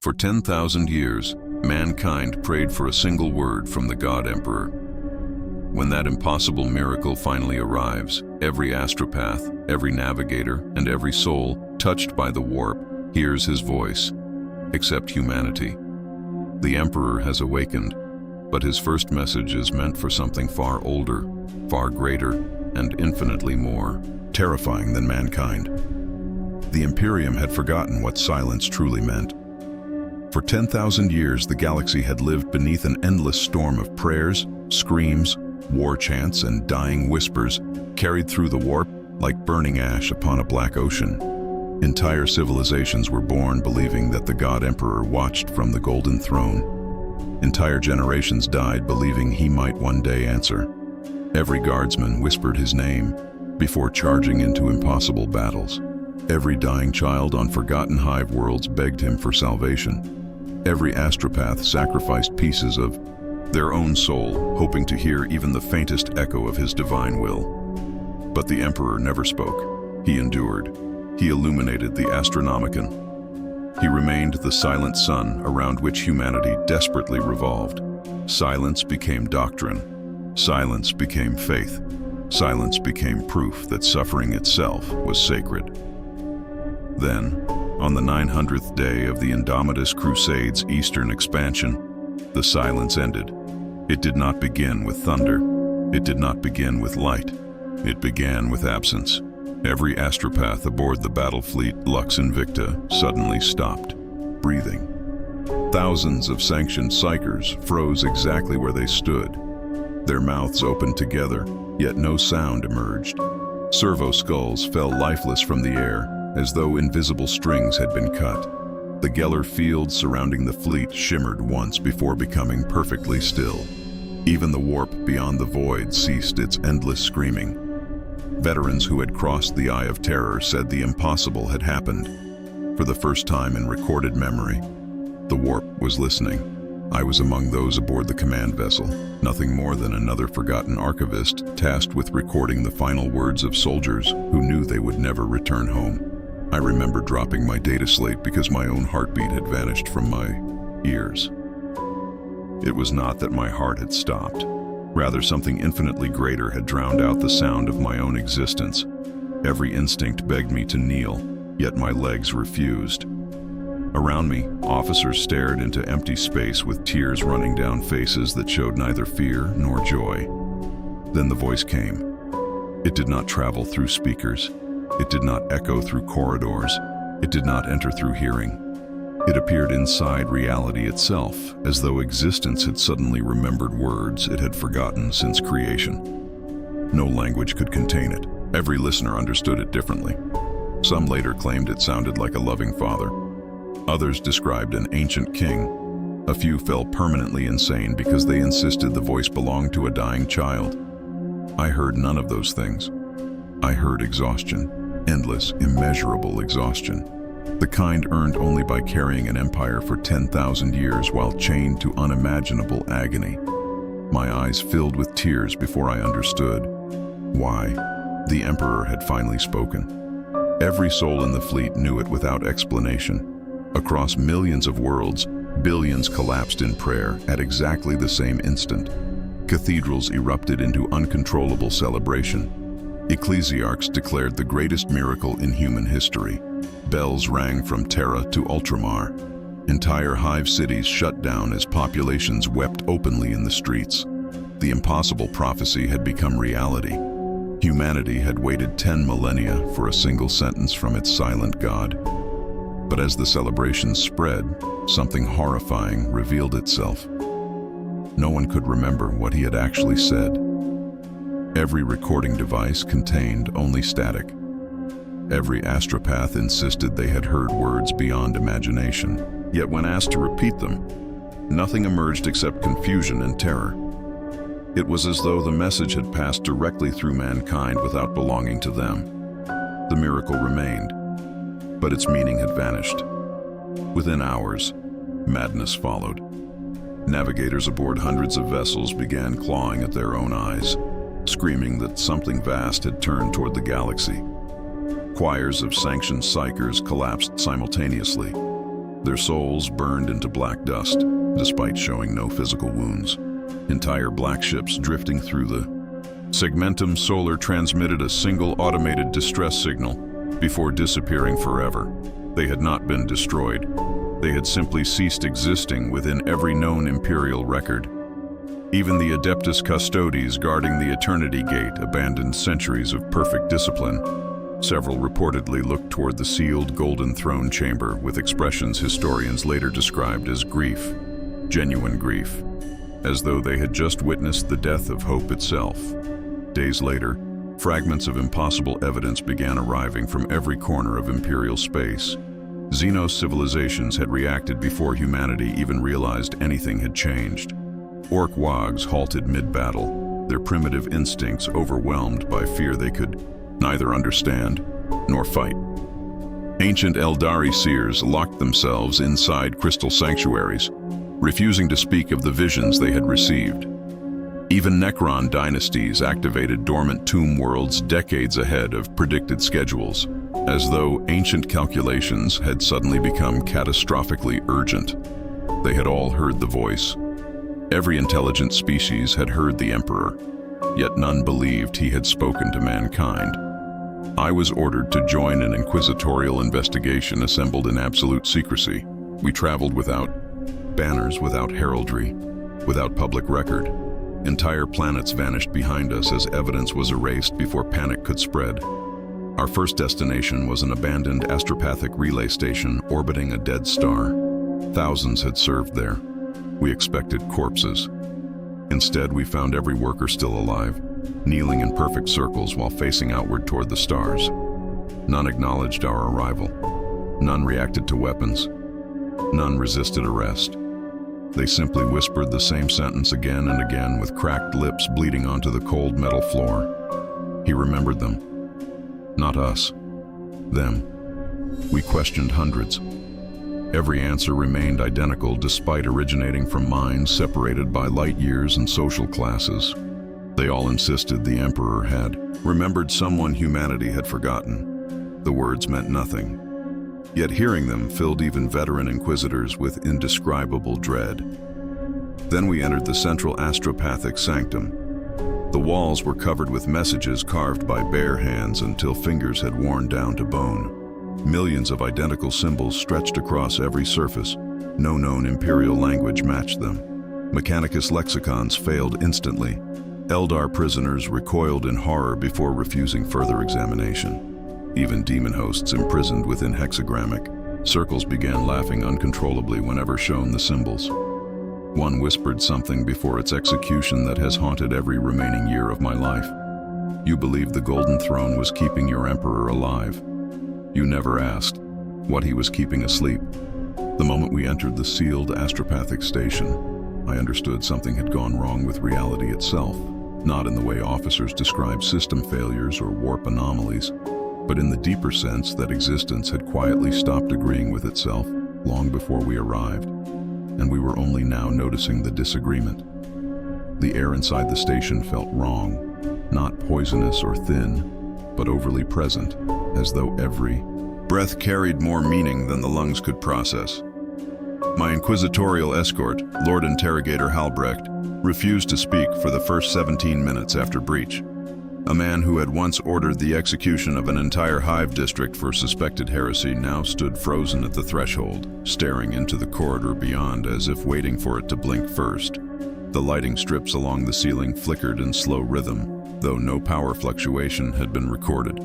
For 10,000 years, mankind prayed for a single word from the God Emperor. When that impossible miracle finally arrives, every astropath, every navigator, and every soul touched by the warp hears his voice, except humanity. The Emperor has awakened, but his first message is meant for something far older, far greater, and infinitely more terrifying than mankind. The Imperium had forgotten what silence truly meant. For 10,000 years, the galaxy had lived beneath an endless storm of prayers, screams, war chants, and dying whispers carried through the warp like burning ash upon a black ocean. Entire civilizations were born believing that the God Emperor watched from the golden throne. Entire generations died believing he might one day answer. Every guardsman whispered his name before charging into impossible battles. Every dying child on forgotten hive worlds begged him for salvation. Every astropath sacrificed pieces of their own soul, hoping to hear even the faintest echo of his divine will. But the Emperor never spoke. He endured. He illuminated the Astronomicon. He remained the silent sun around which humanity desperately revolved. Silence became doctrine. Silence became faith. Silence became proof that suffering itself was sacred. Then, on the 900th day of the Indomitus Crusade's eastern expansion, the silence ended. It did not begin with thunder. It did not begin with light. It began with absence. Every astropath aboard the battle fleet Lux Invicta suddenly stopped, breathing. Thousands of sanctioned psykers froze exactly where they stood. Their mouths opened together, yet no sound emerged. Servo skulls fell lifeless from the air, as though invisible strings had been cut. The Geller fields surrounding the fleet shimmered once before becoming perfectly still. Even the warp beyond the void ceased its endless screaming. Veterans who had crossed the Eye of Terror said the impossible had happened. For the first time in recorded memory, the warp was listening. I was among those aboard the command vessel, nothing more than another forgotten archivist tasked with recording the final words of soldiers who knew they would never return home. I remember dropping my data slate because my own heartbeat had vanished from my ears. It was not that my heart had stopped. Rather, something infinitely greater had drowned out the sound of my own existence. Every instinct begged me to kneel, yet my legs refused. Around me, officers stared into empty space with tears running down faces that showed neither fear nor joy. Then the voice came. It did not travel through speakers. It did not echo through corridors. It did not enter through hearing. It appeared inside reality itself, as though existence had suddenly remembered words it had forgotten since creation. No language could contain it. Every listener understood it differently. Some later claimed it sounded like a loving father. Others described an ancient king. A few fell permanently insane because they insisted the voice belonged to a dying child. I heard none of those things. I heard exhaustion. Endless, immeasurable exhaustion. The kind earned only by carrying an empire for 10,000 years while chained to unimaginable agony. My eyes filled with tears before I understood why. The Emperor had finally spoken. Every soul in the fleet knew it without explanation. Across millions of worlds, billions collapsed in prayer at exactly the same instant. Cathedrals erupted into uncontrollable celebration. Ecclesiarchs declared the greatest miracle in human history. Bells rang from Terra to Ultramar. Entire hive cities shut down as populations wept openly in the streets. The impossible prophecy had become reality. Humanity had waited 10 millennia for a single sentence from its silent God. But as the celebrations spread, something horrifying revealed itself. No one could remember what he had actually said. Every recording device contained only static. Every astropath insisted they had heard words beyond imagination. Yet when asked to repeat them, nothing emerged except confusion and terror. It was as though the message had passed directly through mankind without belonging to them. The miracle remained, but its meaning had vanished. Within hours, madness followed. Navigators aboard hundreds of vessels began clawing at their own eyes, screaming that something vast had turned toward the galaxy. Choirs of sanctioned psykers collapsed simultaneously. Their souls burned into black dust, despite showing no physical wounds. Entire black ships drifting through the segmentum solar transmitted a single automated distress signal before disappearing forever. They had not been destroyed. They had simply ceased existing within every known Imperial record. Even the Adeptus Custodes guarding the Eternity Gate abandoned centuries of perfect discipline. Several reportedly looked toward the sealed Golden Throne chamber with expressions historians later described as grief, genuine grief, as though they had just witnessed the death of hope itself. Days later, fragments of impossible evidence began arriving from every corner of Imperial space. Xenos civilizations had reacted before humanity even realized anything had changed. Orc wogs halted mid-battle, their primitive instincts overwhelmed by fear they could neither understand nor fight. Ancient Eldari seers locked themselves inside crystal sanctuaries, refusing to speak of the visions they had received. Even Necron dynasties activated dormant tomb worlds decades ahead of predicted schedules, as though ancient calculations had suddenly become catastrophically urgent. They had all heard the voice. Every intelligent species had heard the Emperor, yet none believed he had spoken to mankind. I was ordered to join an inquisitorial investigation assembled in absolute secrecy. We traveled without banners, without heraldry, without public record. Entire planets vanished behind us as evidence was erased before panic could spread. Our first destination was an abandoned astropathic relay station orbiting a dead star. Thousands had served there. We expected corpses. Instead, we found every worker still alive, kneeling in perfect circles while facing outward toward the stars. None acknowledged our arrival. None reacted to weapons. None resisted arrest. They simply whispered the same sentence again and again with cracked lips bleeding onto the cold metal floor. He remembered them. Not us. Them. We questioned hundreds. Every answer remained identical despite originating from minds separated by light years and social classes. They all insisted the Emperor had remembered someone humanity had forgotten. The words meant nothing. Yet hearing them filled even veteran inquisitors with indescribable dread. Then we entered the central astropathic sanctum. The walls were covered with messages carved by bare hands until fingers had worn down to bone. Millions of identical symbols stretched across every surface. No known Imperial language matched them. Mechanicus lexicons failed instantly. Eldar prisoners recoiled in horror before refusing further examination. Even demon hosts imprisoned within hexagrammic circles began laughing uncontrollably whenever shown the symbols. One whispered something before its execution that has haunted every remaining year of my life. You believed the Golden Throne was keeping your Emperor alive. You never asked what he was keeping asleep. The moment we entered the sealed astropathic station, I understood something had gone wrong with reality itself, not in the way officers describe system failures or warp anomalies, but in the deeper sense that existence had quietly stopped agreeing with itself long before we arrived, and we were only now noticing the disagreement. The air inside the station felt wrong, not poisonous or thin, but overly present, as though every breath carried more meaning than the lungs could process. My inquisitorial escort, Lord Interrogator Halbrecht, refused to speak for the first 17 minutes after breach. A man who had once ordered the execution of an entire hive district for suspected heresy now stood frozen at the threshold, staring into the corridor beyond as if waiting for it to blink first. The lighting strips along the ceiling flickered in slow rhythm, though no power fluctuation had been recorded.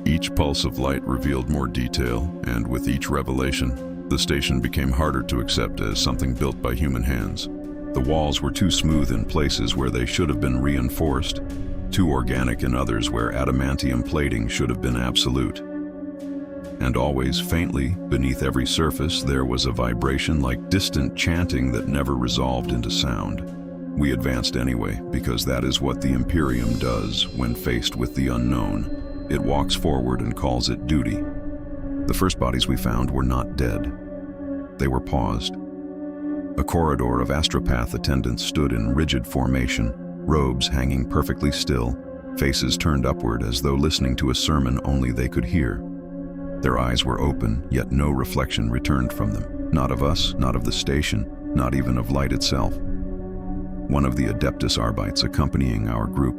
Each pulse of light revealed more detail, and with each revelation, the station became harder to accept as something built by human hands. The walls were too smooth in places where they should have been reinforced, too organic in others where adamantium plating should have been absolute. And always, faintly, beneath every surface, there was a vibration like distant chanting that never resolved into sound. We advanced anyway, because that is what the Imperium does when faced with the unknown. It walks forward and calls it duty. The first bodies we found were not dead. They were paused. A corridor of astropath attendants stood in rigid formation, robes hanging perfectly still, faces turned upward as though listening to a sermon only they could hear. Their eyes were open, yet no reflection returned from them. Not of us, not of the station, not even of light itself. One of the Adeptus Arbites accompanying our group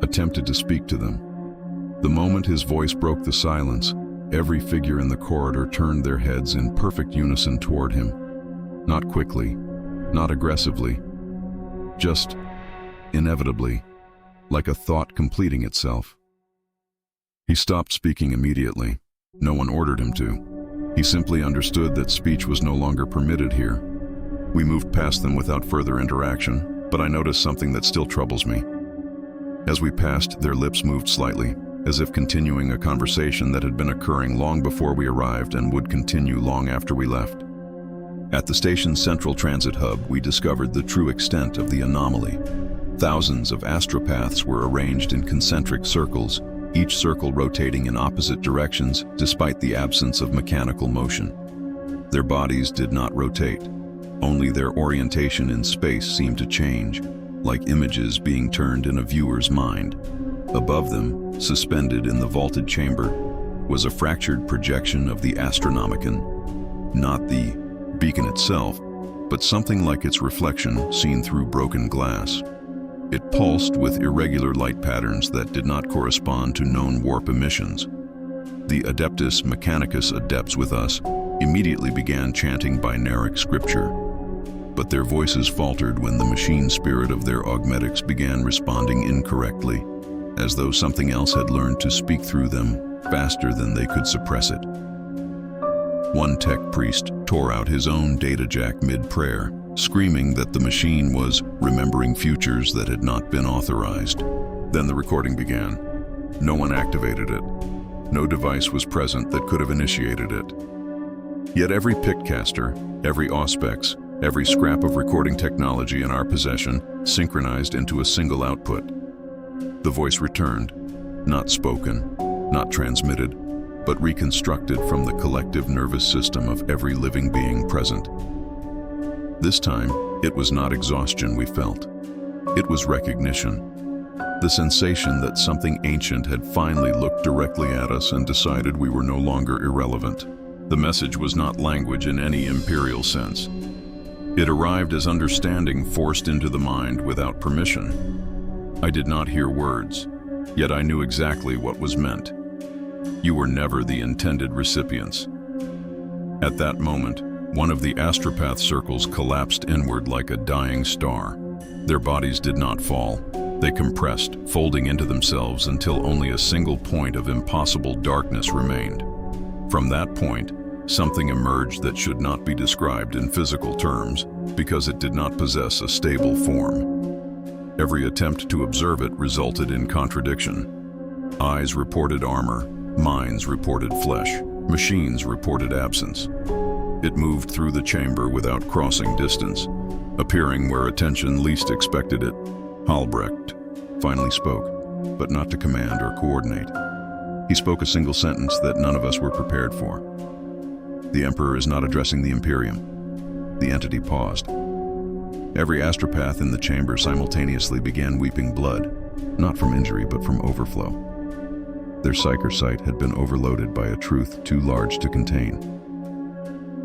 attempted to speak to them. The moment his voice broke the silence, every figure in the corridor turned their heads in perfect unison toward him. Not quickly, not aggressively, just inevitably, like a thought completing itself. He stopped speaking immediately. No one ordered him to. He simply understood that speech was no longer permitted here. We moved past them without further interaction, but I noticed something that still troubles me. As we passed, their lips moved slightly, as if continuing a conversation that had been occurring long before we arrived and would continue long after we left. At the station's central transit hub, we discovered the true extent of the anomaly. Thousands of astropaths were arranged in concentric circles, each circle rotating in opposite directions despite the absence of mechanical motion. Their bodies did not rotate. Only their orientation in space seemed to change, like images being turned in a viewer's mind. Above them, suspended in the vaulted chamber, was a fractured projection of the Astronomicon. Not the beacon itself, but something like its reflection seen through broken glass. It pulsed with irregular light patterns that did not correspond to known warp emissions. The Adeptus Mechanicus adepts with us immediately began chanting binaric scripture, but their voices faltered when the machine spirit of their augmetics began responding incorrectly, as though something else had learned to speak through them faster than they could suppress it. One tech priest tore out his own data jack mid-prayer, screaming that the machine was remembering futures that had not been authorized. Then the recording began. No one activated it. No device was present that could have initiated it. Yet every pitcaster, every auspex, every scrap of recording technology in our possession synchronized into a single output. The voice returned, not spoken, not transmitted, but reconstructed from the collective nervous system of every living being present. This time, it was not exhaustion we felt. It was recognition. The sensation that something ancient had finally looked directly at us and decided we were no longer irrelevant. The message was not language in any imperial sense. It arrived as understanding forced into the mind without permission. I did not hear words, yet I knew exactly what was meant. You were never the intended recipients. At that moment, one of the astropath circles collapsed inward like a dying star. Their bodies did not fall. They compressed, folding into themselves until only a single point of impossible darkness remained. From that point, something emerged that should not be described in physical terms because it did not possess a stable form. Every attempt to observe it resulted in contradiction. Eyes reported armor, minds reported flesh, machines reported absence. It moved through the chamber without crossing distance, appearing where attention least expected it. Halbrecht finally spoke, but not to command or coordinate. He spoke a single sentence that none of us were prepared for. The Emperor is not addressing the Imperium. The entity paused. Every astropath in the chamber simultaneously began weeping blood, not from injury but from overflow. Their psyker sight had been overloaded by a truth too large to contain.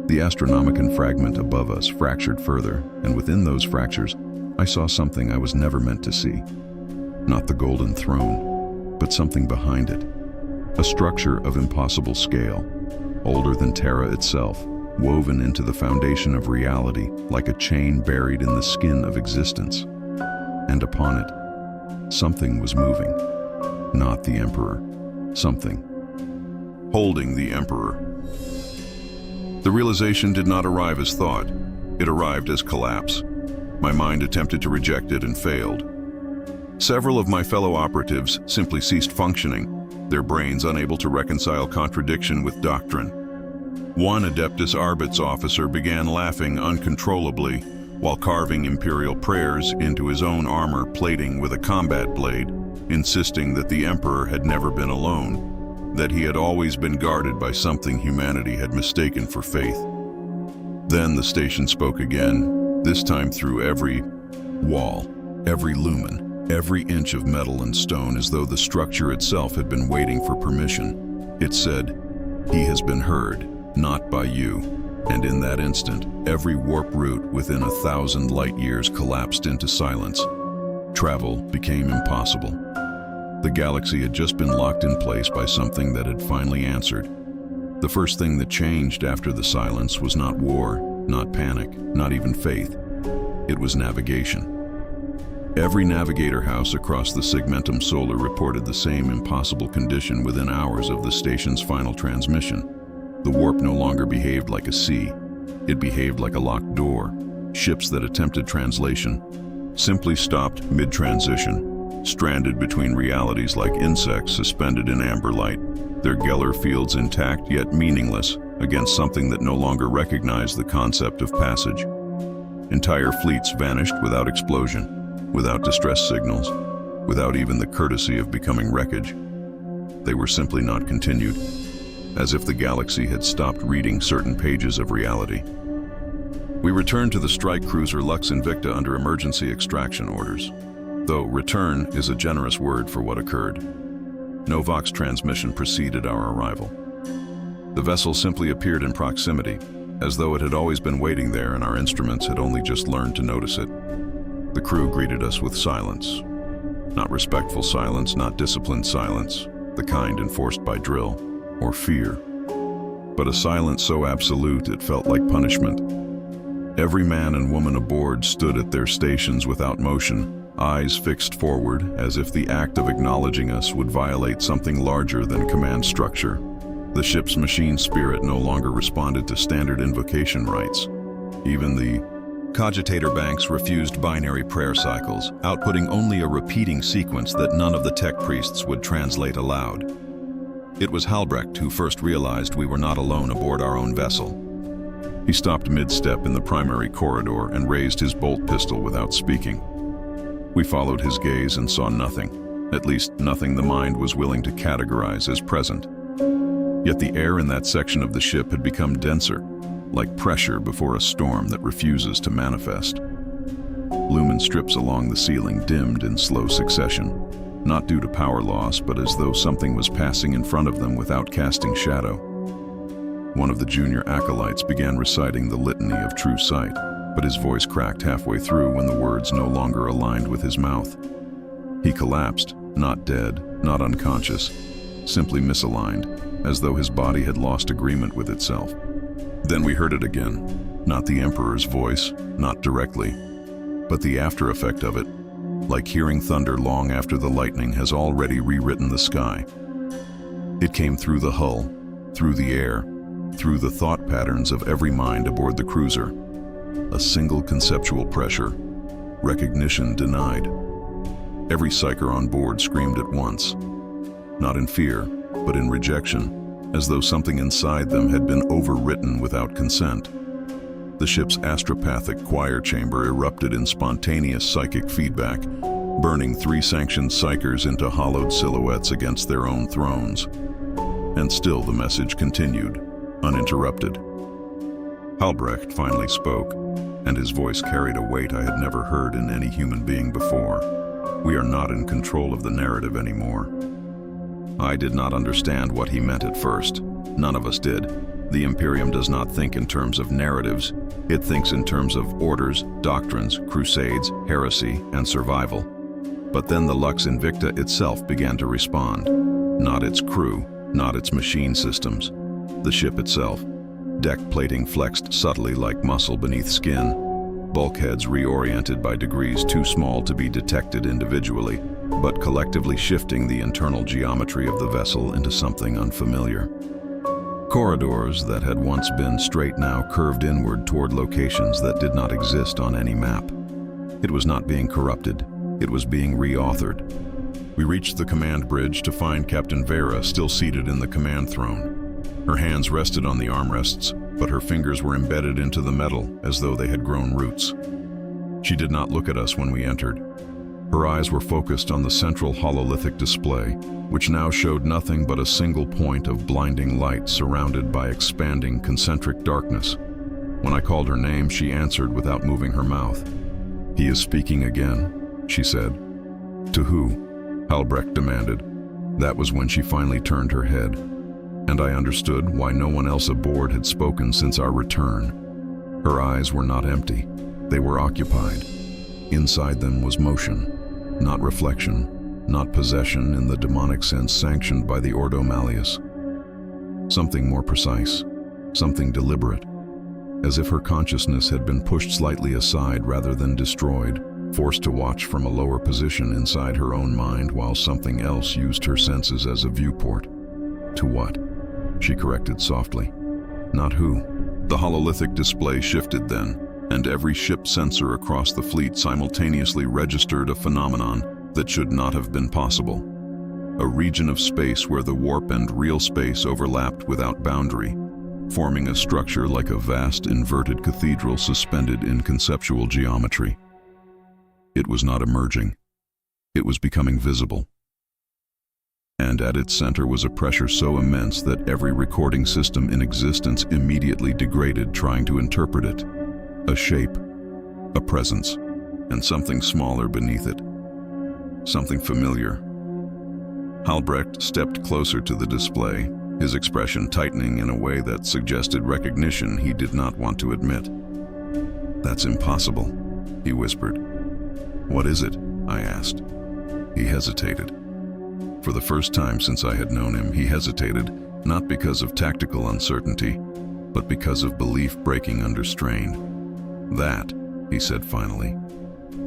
The Astronomicon fragment above us fractured further, and within those fractures, I saw something I was never meant to see. Not the golden throne, but something behind it. A structure of impossible scale, older than Terra itself, woven into the foundation of reality like a chain buried in the skin of existence. And upon it, something was moving. Not the Emperor. Something. Holding the Emperor. The realization did not arrive as thought. It arrived as collapse. My mind attempted to reject it and failed. Several of my fellow operatives simply ceased functioning, their brains unable to reconcile contradiction with doctrine. One Adeptus Arbit's officer began laughing uncontrollably while carving imperial prayers into his own armor plating with a combat blade, insisting that the Emperor had never been alone, that he had always been guarded by something humanity had mistaken for faith. Then the station spoke again, this time through every wall, every lumen, every inch of metal and stone, as though the structure itself had been waiting for permission. It said, "He has been heard, not by you. And in that instant, every warp route within 1,000 light-years collapsed into silence. Travel became impossible. The galaxy had just been locked in place by something that had finally answered. The first thing that changed after the silence was not war, not panic, not even faith. It was navigation. Every navigator house across the Segmentum Solar reported the same impossible condition within hours of the station's final transmission. The warp no longer behaved like a sea. It behaved like a locked door. Ships that attempted translation simply stopped mid-transition, stranded between realities like insects suspended in amber light, their Geller fields intact yet meaningless against something that no longer recognized the concept of passage. Entire fleets vanished without explosion, without distress signals, without even the courtesy of becoming wreckage. They were simply not continued, as if the galaxy had stopped reading certain pages of reality. We returned to the strike cruiser Lux Invicta under emergency extraction orders, though return is a generous word for what occurred. No Vox transmission preceded our arrival. The vessel simply appeared in proximity, as though it had always been waiting there and our instruments had only just learned to notice it. The crew greeted us with silence. Not respectful silence, not disciplined silence, the kind enforced by drill or fear, but a silence so absolute it felt like punishment. Every man and woman aboard stood at their stations without motion, eyes fixed forward, as if the act of acknowledging us would violate something larger than command structure. The ship's machine spirit no longer responded to standard invocation rites. Even the cogitator banks refused binary prayer cycles, outputting only a repeating sequence that none of the tech priests would translate aloud. It was Halbrecht who first realized we were not alone aboard our own vessel. He stopped mid-step in the primary corridor and raised his bolt pistol without speaking. We followed his gaze and saw nothing, at least nothing the mind was willing to categorize as present. Yet the air in that section of the ship had become denser, like pressure before a storm that refuses to manifest. Lumen strips along the ceiling dimmed in slow succession, not due to power loss, but as though something was passing in front of them without casting shadow. One of the junior acolytes began reciting the litany of true sight, but his voice cracked halfway through when the words no longer aligned with his mouth. He collapsed, not dead, not unconscious, simply misaligned, as though his body had lost agreement with itself. Then we heard it again, not the Emperor's voice, not directly, but the after effect of it, like hearing thunder long after the lightning has already rewritten the sky. It came through the hull, through the air, through the thought patterns of every mind aboard the cruiser. A single conceptual pressure, recognition denied. Every psyker on board screamed at once, not in fear, but in rejection, as though something inside them had been overwritten without consent. The ship's astropathic choir chamber erupted in spontaneous psychic feedback, burning 3 sanctioned psychers into hollowed silhouettes against their own thrones. And still the message continued, uninterrupted. Halbrecht finally spoke, and his voice carried a weight I had never heard in any human being before. We are not in control of the narrative anymore. I did not understand what he meant at first. None of us did. The Imperium does not think in terms of narratives. It thinks in terms of orders, doctrines, crusades, heresy, and survival. But then the Lux Invicta itself began to respond. Not its crew, not its machine systems. The ship itself. Deck plating flexed subtly like muscle beneath skin. Bulkheads reoriented by degrees too small to be detected individually, but collectively shifting the internal geometry of the vessel into something unfamiliar. Corridors that had once been straight now curved inward toward locations that did not exist on any map. It was not being corrupted, it was being reauthored. We reached the command bridge to find Captain Vera still seated in the command throne. Her hands rested on the armrests, but her fingers were embedded into the metal as though they had grown roots. She did not look at us when we entered. Her eyes were focused on the central hololithic display, which now showed nothing but a single point of blinding light surrounded by expanding concentric darkness. When I called her name, she answered without moving her mouth. "He is speaking again," she said. "To who?" Halbrecht demanded. That was when she finally turned her head. and I understood why no one else aboard had spoken since our return. Her eyes were not empty. They were occupied. Inside them was motion, not reflection, not possession in the demonic sense sanctioned by the Ordo Malleus. Something more precise, something deliberate, as if her consciousness had been pushed slightly aside rather than destroyed, forced to watch from a lower position inside her own mind while something else used her senses as a viewport. To what? She corrected softly. Not who. The hololithic display shifted then, and every ship sensor across the fleet simultaneously registered a phenomenon that should not have been possible. A region of space where the warp and real space overlapped without boundary, forming a structure like a vast inverted cathedral suspended in conceptual geometry. It was not emerging. It was becoming visible. And at its center was a pressure so immense that every recording system in existence immediately degraded trying to interpret it. A shape, a presence, and something smaller beneath it. Something familiar. Albrecht stepped closer to the display, his expression tightening in a way that suggested recognition he did not want to admit. "That's impossible," he whispered. "What is it?" I asked. He hesitated. For the first time since I had known him, he hesitated, not because of tactical uncertainty, but because of belief breaking under strain. "That," he said finally,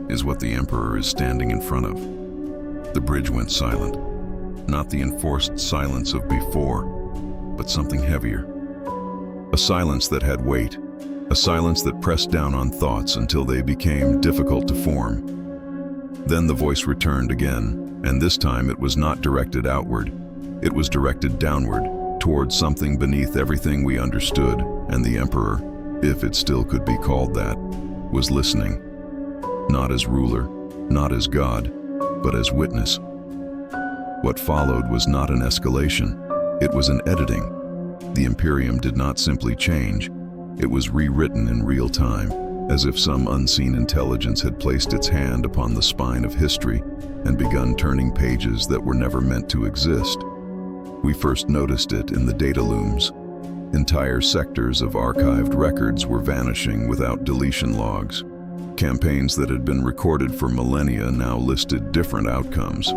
"is what the Emperor is standing in front of." The bridge went silent. Not the enforced silence of before, but something heavier. A silence that had weight, a silence that pressed down on thoughts until they became difficult to form. Then the voice returned again, and this time it was not directed outward. It was directed downward, towards something beneath everything we understood, and the Emperor, if it still could be called that, was listening. Not as ruler, not as God, but as witness. What followed was not an escalation, it was an editing. The Imperium did not simply change, it was rewritten in real time, as if some unseen intelligence had placed its hand upon the spine of history and begun turning pages that were never meant to exist. We first noticed it in the data looms. Entire sectors of archived records were vanishing without deletion logs. Campaigns that had been recorded for millennia now listed different outcomes.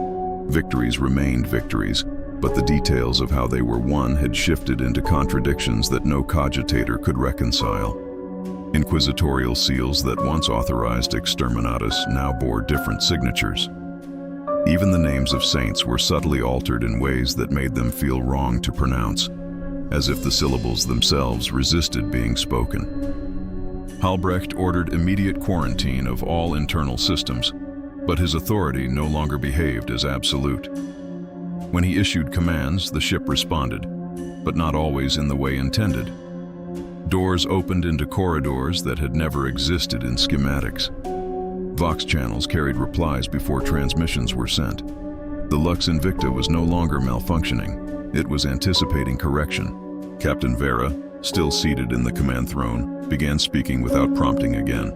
Victories remained victories, but the details of how they were won had shifted into contradictions that no cogitator could reconcile. Inquisitorial seals that once authorized exterminatus now bore different signatures. Even the names of saints were subtly altered in ways that made them feel wrong to pronounce, as if the syllables themselves resisted being spoken. Albrecht ordered immediate quarantine of all internal systems, but his authority no longer behaved as absolute. When he issued commands, the ship responded, but not always in the way intended. Doors opened into corridors that had never existed in schematics. Vox channels carried replies before transmissions were sent. The Lux Invicta was no longer malfunctioning. It was anticipating correction. Captain Vera, still seated in the command throne, began speaking without prompting again.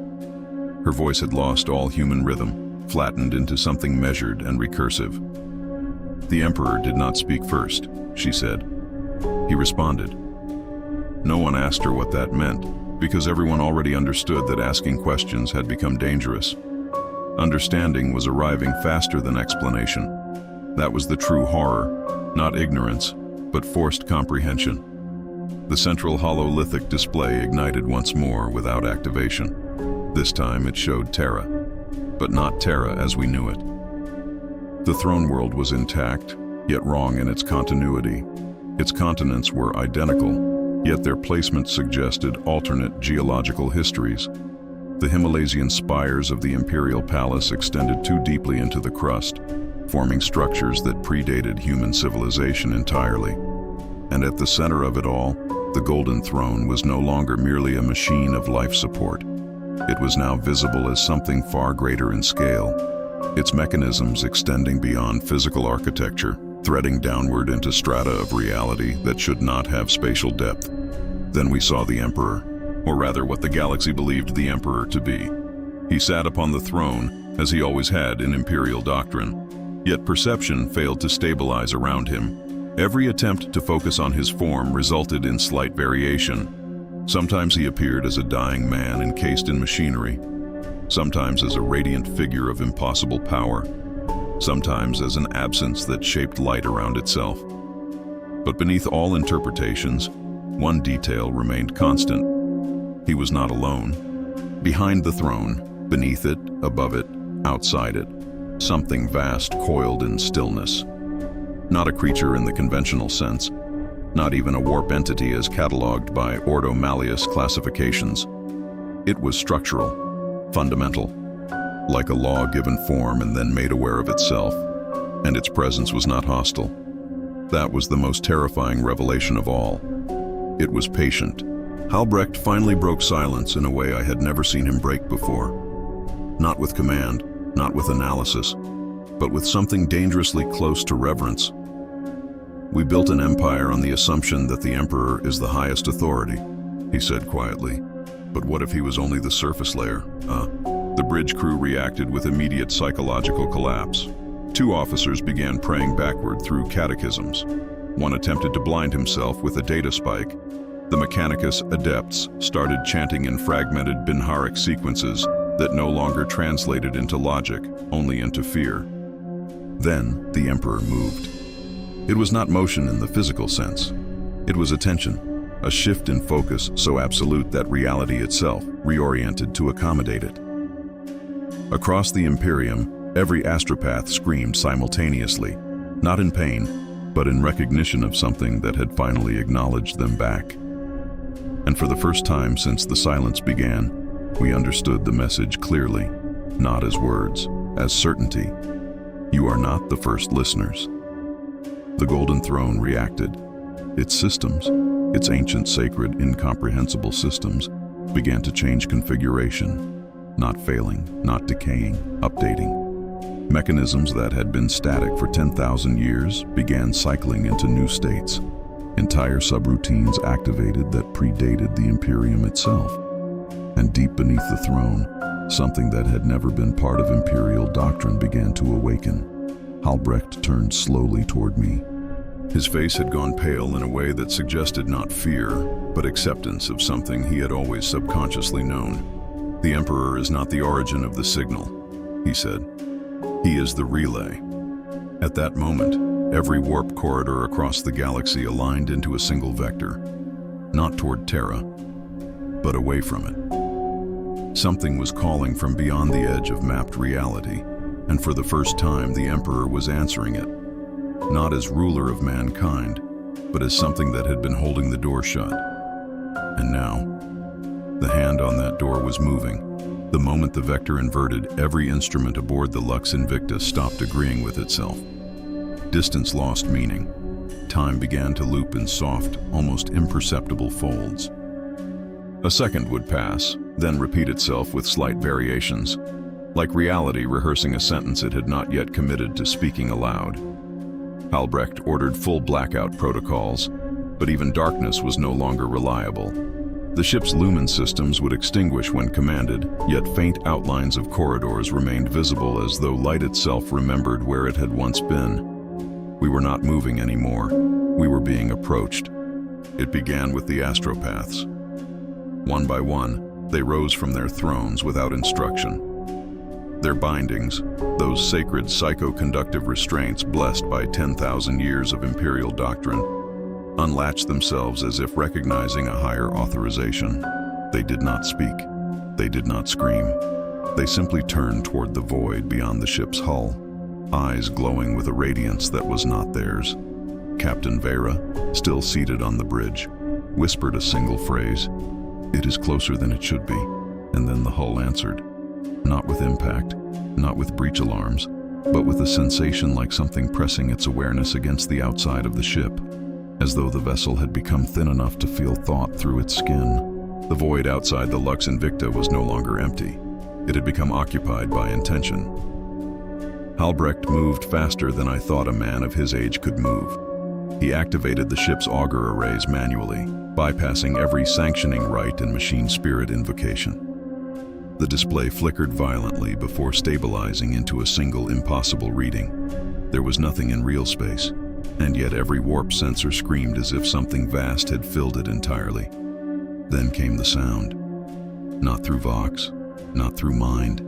Her voice had lost all human rhythm, flattened into something measured and recursive. "The Emperor did not speak first," she said. He responded. No one asked her what that meant, because everyone already understood that asking questions had become dangerous. Understanding was arriving faster than explanation. That was the true horror, not ignorance, but forced comprehension. The central hololithic display ignited once more without activation. This time it showed Terra, but not Terra as we knew it. The throne world was intact, yet wrong in its continuity. Its continents were identical, yet their placement suggested alternate geological histories. The Himalayan spires of the imperial palace extended too deeply into the crust, forming structures that predated human civilization entirely. And at the center of it all, the Golden Throne was no longer merely a machine of life support. It was now visible as something far greater in scale, its mechanisms extending beyond physical architecture, threading downward into strata of reality that should not have spatial depth. Then we saw the Emperor, or rather what the galaxy believed the Emperor to be. He sat upon the throne, as he always had in imperial doctrine, yet perception failed to stabilize around him, Every attempt to focus on his form resulted in slight variation. Sometimes he appeared as a dying man encased in machinery, sometimes as a radiant figure of impossible power, sometimes as an absence that shaped light around itself. But beneath all interpretations, one detail remained constant. He was not alone. Behind the throne, beneath it, above it, outside it, something vast coiled in stillness. Not a creature in the conventional sense, not even a warp entity as catalogued by Ordo Malleus classifications. It was structural, fundamental, like a law given form and then made aware of itself, and its presence was not hostile. That was the most terrifying revelation of all. It was patient. Halbrecht finally broke silence in a way I had never seen him break before. Not with command, not with analysis, but with something dangerously close to reverence. "We built an empire on the assumption that the Emperor is the highest authority," he said quietly. "But what if he was only the surface layer, The bridge crew reacted with immediate psychological collapse. 2 officers began praying backward through catechisms. One attempted to blind himself with a data spike. The Mechanicus adepts started chanting in fragmented Binharic sequences that no longer translated into logic, only into fear. Then the Emperor moved. It was not motion in the physical sense. It was attention, a shift in focus so absolute that reality itself reoriented to accommodate it. Across the Imperium, every astropath screamed simultaneously, not in pain, but in recognition of something that had finally acknowledged them back. And for the first time since the silence began, we understood the message clearly, not as words, as certainty. You are not the first listeners. The Golden Throne reacted. Its systems, its ancient, sacred, incomprehensible systems, began to change configuration, not failing, not decaying, updating. Mechanisms that had been static for 10,000 years began cycling into new states. Entire subroutines activated that predated the Imperium itself. And deep beneath the throne, something that had never been part of Imperial doctrine began to awaken. Halbrecht turned slowly toward me. His face had gone pale in a way that suggested not fear, but acceptance of something he had always subconsciously known. "The Emperor is not the origin of the signal," he said. "He is the relay." At that moment, every warp corridor across the galaxy aligned into a single vector, not toward Terra, but away from it. Something was calling from beyond the edge of mapped reality, and for the first time the Emperor was answering it, not as ruler of mankind, but as something that had been holding the door shut. And now, the hand on that door was moving. The moment the vector inverted, every instrument aboard the Lux Invicta stopped agreeing with itself. Distance lost meaning. Time began to loop in soft, almost imperceptible folds. A second would pass, then repeat itself with slight variations, like reality rehearsing a sentence it had not yet committed to speaking aloud. Halbrecht ordered full blackout protocols, but even darkness was no longer reliable. The ship's lumen systems would extinguish when commanded, yet faint outlines of corridors remained visible as though light itself remembered where it had once been. We were not moving anymore. We were being approached. It began with the astropaths. One by one, they rose from their thrones without instruction. Their bindings, those sacred psycho-conductive restraints blessed by 10,000 years of Imperial doctrine, unlatched themselves as if recognizing a higher authorization. They did not speak. They did not scream. They simply turned toward the void beyond the ship's hull, eyes glowing with a radiance that was not theirs. Captain Vera, still seated on the bridge, whispered a single phrase, "It is closer than it should be," and then the hull answered. Not with impact, not with breach alarms, but with a sensation like something pressing its awareness against the outside of the ship, as though the vessel had become thin enough to feel thought through its skin. The void outside the Lux Invicta was no longer empty. It had become occupied by intention. Halbrecht moved faster than I thought a man of his age could move. He activated the ship's auger arrays manually, bypassing every sanctioning rite and machine spirit invocation. The display flickered violently before stabilizing into a single impossible reading. There was nothing in real space, and yet every warp sensor screamed as if something vast had filled it entirely. Then came the sound. Not through vox, not through mind,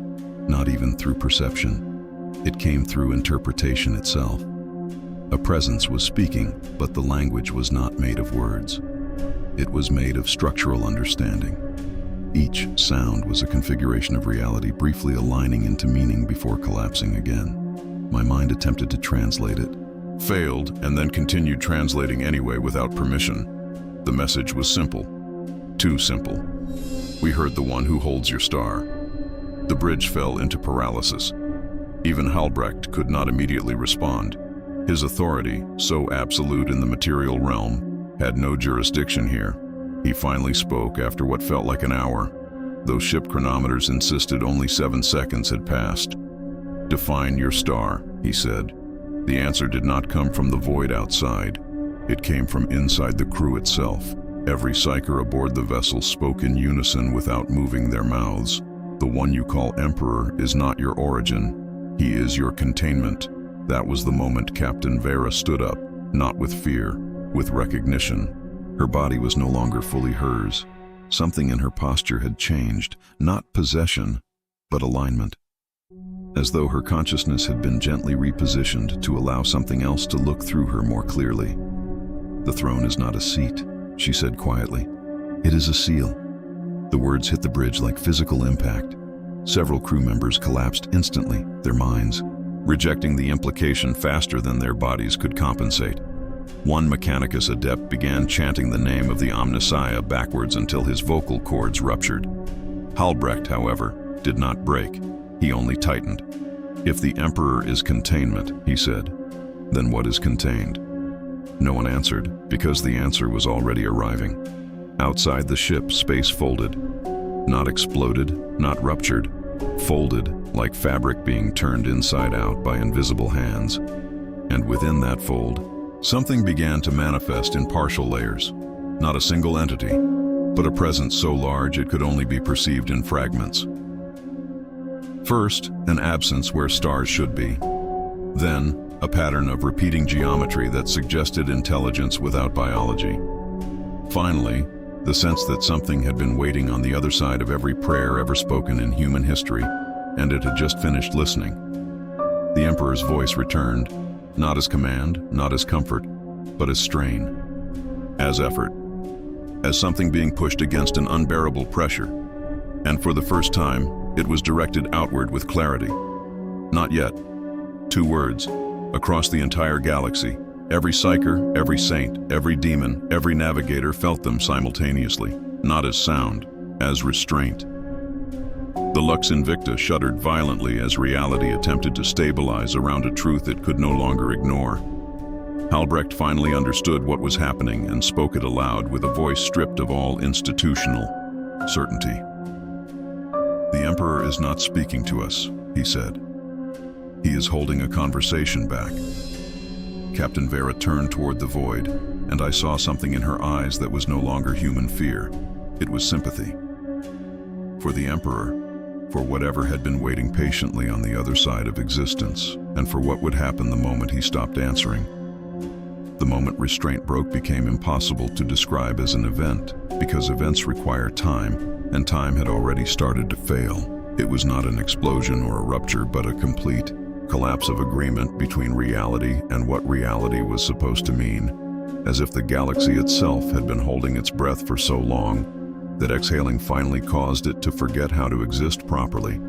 not even through perception. It came through interpretation itself. A presence was speaking, but the language was not made of words. It was made of structural understanding. Each sound was a configuration of reality briefly aligning into meaning before collapsing again. My mind attempted to translate it, failed, and then continued translating anyway without permission. The message was simple. Too simple. We heard the one who holds your star. The bridge fell into paralysis. Even Halbrecht could not immediately respond. His authority, so absolute in the material realm, had no jurisdiction here. He finally spoke after what felt like an hour. Those ship chronometers insisted only 7 seconds had passed. "Define your star," he said. The answer did not come from the void outside. It came from inside the crew itself. Every psyker aboard the vessel spoke in unison without moving their mouths. "The one you call Emperor is not your origin. He is your containment." That was the moment Captain Vera stood up, not with fear, with recognition. Her body was no longer fully hers. Something in her posture had changed, not possession, but alignment. As though her consciousness had been gently repositioned to allow something else to look through her more clearly. "The throne is not a seat," she said quietly. "It is a seal." The words hit the bridge like physical impact. Several crew members collapsed instantly, their minds rejecting the implication faster than their bodies could compensate. One Mechanicus adept began chanting the name of the Omnissiah backwards until his vocal cords ruptured. Halbrecht, however, did not break. He only tightened. "If the Emperor is containment," he said, "then what is contained?" No one answered, because the answer was already arriving. Outside the ship, space folded. Not exploded, not ruptured. Folded, like fabric being turned inside out by invisible hands. And within that fold, something began to manifest in partial layers. Not a single entity, but a presence so large it could only be perceived in fragments. First, an absence where stars should be. Then, a pattern of repeating geometry that suggested intelligence without biology. Finally, the sense that something had been waiting on the other side of every prayer ever spoken in human history, and it had just finished listening. The Emperor's voice returned, not as command, not as comfort, but as strain, as effort, as something being pushed against an unbearable pressure. And for the first time, it was directed outward with clarity. Not yet. 2 words, across the entire galaxy. Every psyker, every saint, every demon, every navigator felt them simultaneously, not as sound, as restraint. The Lux Invicta shuddered violently as reality attempted to stabilize around a truth it could no longer ignore. Halbrecht finally understood what was happening and spoke it aloud with a voice stripped of all institutional certainty. "The Emperor is not speaking to us," he said. "He is holding a conversation back." Captain Vera turned toward the void, and I saw something in her eyes that was no longer human fear. It was sympathy. For the Emperor, for whatever had been waiting patiently on the other side of existence, and for what would happen the moment he stopped answering. The moment restraint broke became impossible to describe as an event, because events require time, and time had already started to fail. It was not an explosion or a rupture, but a complete collapse of agreement between reality and what reality was supposed to mean, as if the galaxy itself had been holding its breath for so long that exhaling finally caused it to forget how to exist properly.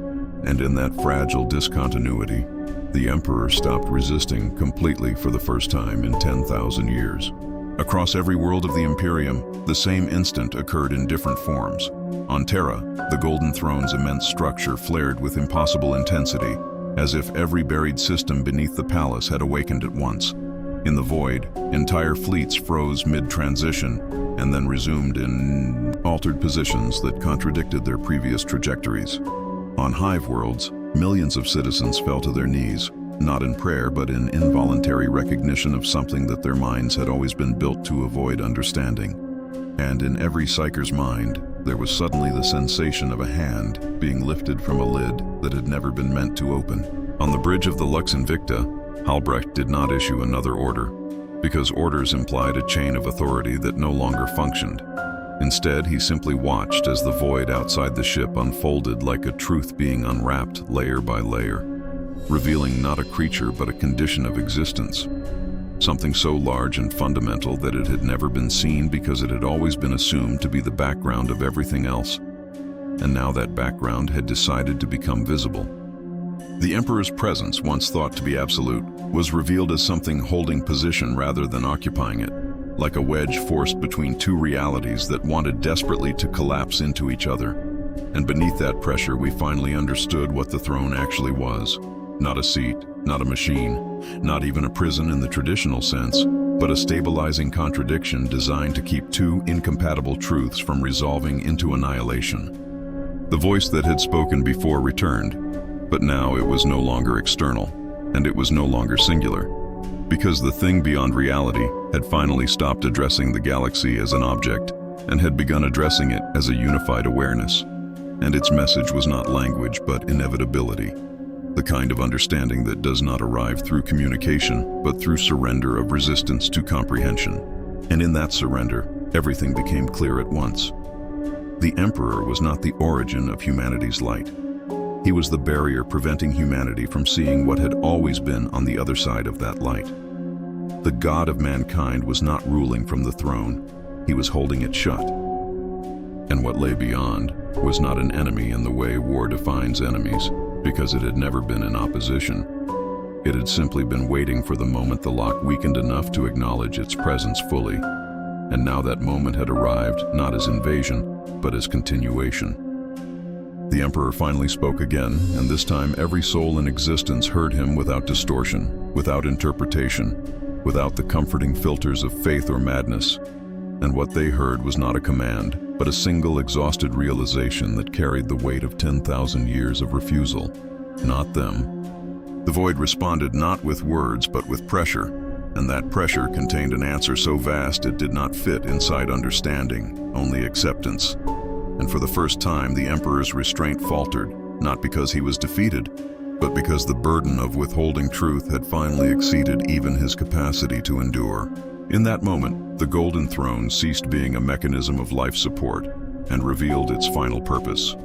And in that fragile discontinuity, the Emperor stopped resisting completely for the first time in 10,000 years. Across every world of the Imperium, the same instant occurred in different forms. On Terra, the Golden Throne's immense structure flared with impossible intensity, as if every buried system beneath the palace had awakened at once. In the void, entire fleets froze mid-transition and then resumed in altered positions that contradicted their previous trajectories. On Hive worlds, millions of citizens fell to their knees, not in prayer but in involuntary recognition of something that their minds had always been built to avoid understanding. And in every psyker's mind, there was suddenly the sensation of a hand being lifted from a lid that had never been meant to open. On the bridge of the Lux Invicta, Halbrecht did not issue another order. because orders implied a chain of authority that no longer functioned. Instead, he simply watched as the void outside the ship unfolded like a truth being unwrapped layer by layer, revealing not a creature but a condition of existence, something so large and fundamental that it had never been seen because it had always been assumed to be the background of everything else. And now that background had decided to become visible. The Emperor's presence, once thought to be absolute, was revealed as something holding position rather than occupying it, like a wedge forced between two realities that wanted desperately to collapse into each other. And beneath that pressure, we finally understood what the throne actually was. Not a seat, not a machine, not even a prison in the traditional sense, but a stabilizing contradiction designed to keep two incompatible truths from resolving into annihilation. The voice that had spoken before returned, but now it was no longer external, and it was no longer singular, because the thing beyond reality had finally stopped addressing the galaxy as an object and had begun addressing it as a unified awareness. And its message was not language, but inevitability. The kind of understanding that does not arrive through communication, but through surrender of resistance to comprehension. And in that surrender, everything became clear at once. The Emperor was not the origin of humanity's light. He was the barrier preventing humanity from seeing what had always been on the other side of that light. The God of mankind was not ruling from the throne, he was holding it shut. And what lay beyond was not an enemy in the way war defines enemies, because it had never been in opposition. It had simply been waiting for the moment the lock weakened enough to acknowledge its presence fully. And now that moment had arrived, not as invasion, but as continuation. The Emperor finally spoke again, and this time every soul in existence heard him without distortion, without interpretation, without the comforting filters of faith or madness. And what they heard was not a command, but a single exhausted realization that carried the weight of 10,000 years of refusal. Not them. The void responded not with words, but with pressure, and that pressure contained an answer so vast it did not fit inside understanding, only acceptance. And for the first time, the Emperor's restraint faltered, not because he was defeated, but because the burden of withholding truth had finally exceeded even his capacity to endure. In that moment, the Golden Throne ceased being a mechanism of life support and revealed its final purpose.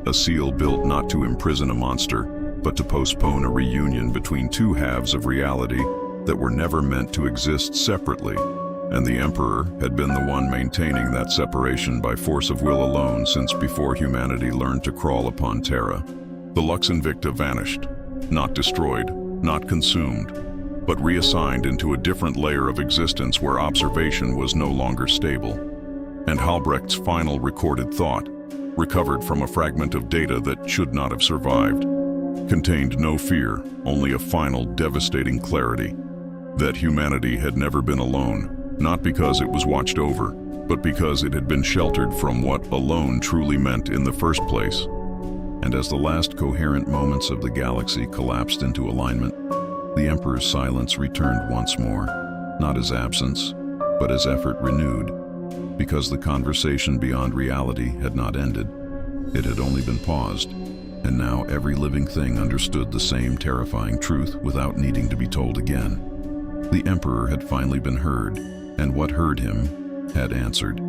A seal built not to imprison a monster, but to postpone a reunion between two halves of reality that were never meant to exist separately. And the Emperor had been the one maintaining that separation by force of will alone since before humanity learned to crawl upon Terra. The Lux Invicta vanished, not destroyed, not consumed, but reassigned into a different layer of existence where observation was no longer stable. And Halbrecht's final recorded thought, recovered from a fragment of data that should not have survived, contained no fear, only a final devastating clarity that humanity had never been alone, not because it was watched over, but because it had been sheltered from what alone truly meant in the first place. And as the last coherent moments of the galaxy collapsed into alignment, the Emperor's silence returned once more, not as absence, but as effort renewed, because the conversation beyond reality had not ended. It had only been paused, and now every living thing understood the same terrifying truth without needing to be told again. The Emperor had finally been heard, and what heard him had answered.